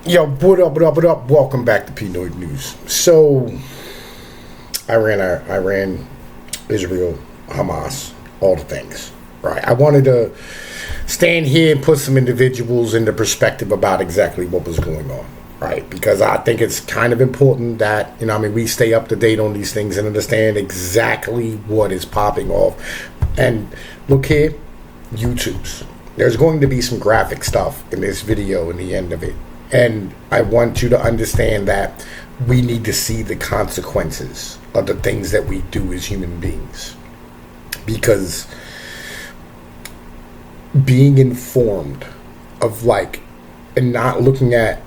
Yo, what up, what up, what up? Welcome back to Pnoid News. So, Iran, Israel, Hamas, all the things, right? I wanted to stand here and put some individuals into perspective about exactly what was going on, right? Because I think it's kind of important that, we stay up to date on these things and understand exactly what is popping off. And look here, YouTube's. There's going to be some graphic stuff in this video in the end of it. And I want you to understand that we need to see the consequences of the things that we do as human beings. Because being informed of and not looking at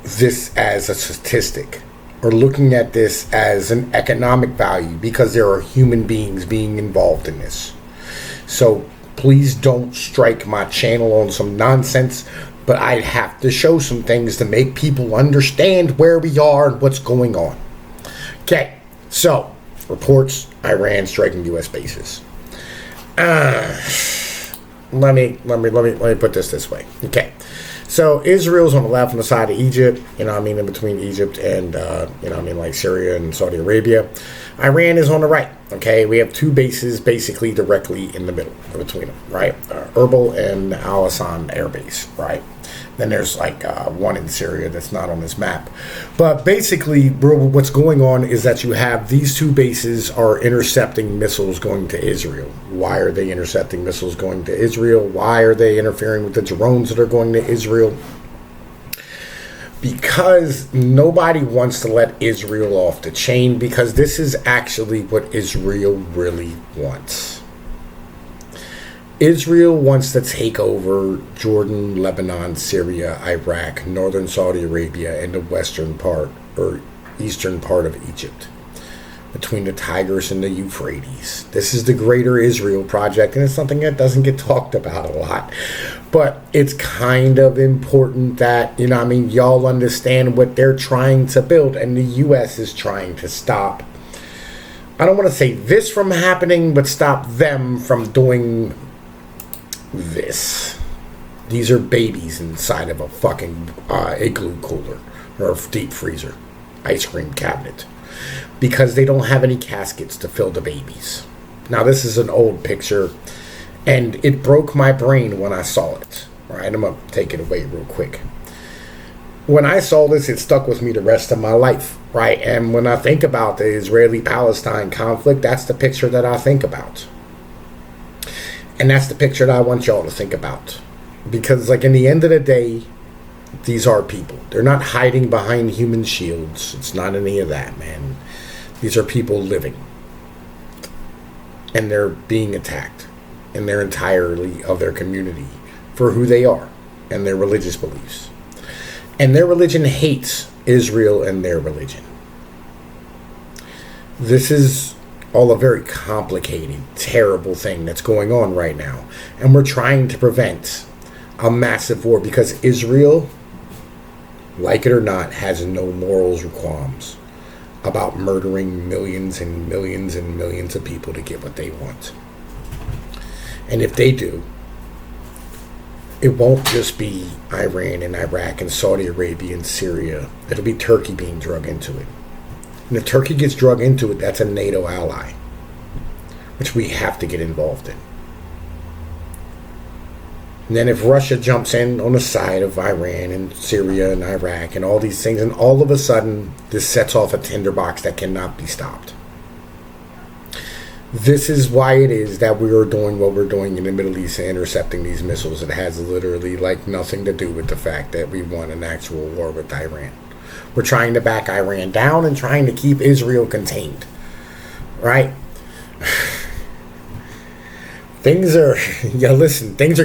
this as a statistic or looking at this as an economic value, because there are human beings being involved in this. So please don't strike my channel on some nonsense, but I have to show some things to make people understand where we are and what's going on. Okay, so reports Iran striking U.S. bases. Let me put this way. Okay, so Israel's on the left, on the side of Egypt. In between Egypt and Syria and Saudi Arabia. Iran is on the right. Okay, we have two bases basically directly in the middle between them, right? Erbil and Al Hassan Air Base, right? Then there's one in Syria that's not on this map. But basically, what's going on is that you have these two bases are intercepting missiles going to Israel. Why are they intercepting missiles going to Israel? Why are they interfering with the drones that are going to Israel? Because nobody wants to let Israel off the chain, because this is actually what Israel really wants. Israel wants to take over Jordan, Lebanon, Syria, Iraq, northern Saudi Arabia, and the western part or eastern part of Egypt, between the Tigris and the Euphrates. This is the Greater Israel Project, and it's something that doesn't get talked about a lot. But it's kind of important that, y'all understand what they're trying to build, and the U.S. is trying to stop. I don't want to say this from happening, but stop them from doing this. These are babies inside of a fucking igloo cooler or deep freezer, ice cream cabinet, because they don't have any caskets to fill the babies. Now, this is an old picture, and it broke my brain when I saw it. All right, I'm going to take it away real quick. When I saw this, it stuck with me the rest of my life, right? And when I think about the Israeli-Palestine conflict, that's the picture that I think about. And that's the picture that I want y'all to think about. Because, in the end of the day, these are people. They're not hiding behind human shields. It's not any of that, man. These are people living. And they're being attacked. And they're entirely of their community for who they are and their religious beliefs. And their religion hates Israel and their religion. This is all a very complicated, terrible thing that's going on right now. And we're trying to prevent a massive war, because Israel, like it or not, has no morals or qualms about murdering millions and millions and millions of people to get what they want. And if they do, it won't just be Iran and Iraq and Saudi Arabia and Syria. It'll be Turkey being drug into it. And if Turkey gets drug into it, that's a NATO ally, which we have to get involved in. And then if Russia jumps in on the side of Iran and Syria and Iraq and all these things, and all of a sudden this sets off a tinderbox that cannot be stopped. This is why it is that we are doing what we're doing in the Middle East and intercepting these missiles. It has literally nothing to do with the fact that we won an actual war with Iran. We're trying to back Iran down and trying to keep Israel contained. Right? Things are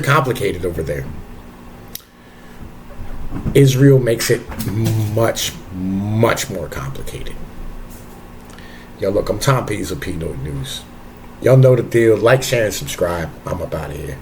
complicated over there. Israel makes it much, much more complicated. Yo, look, I'm Tom Pease of Pnoid News. Y'all know the deal. Like, share, and subscribe. I'm up out of here.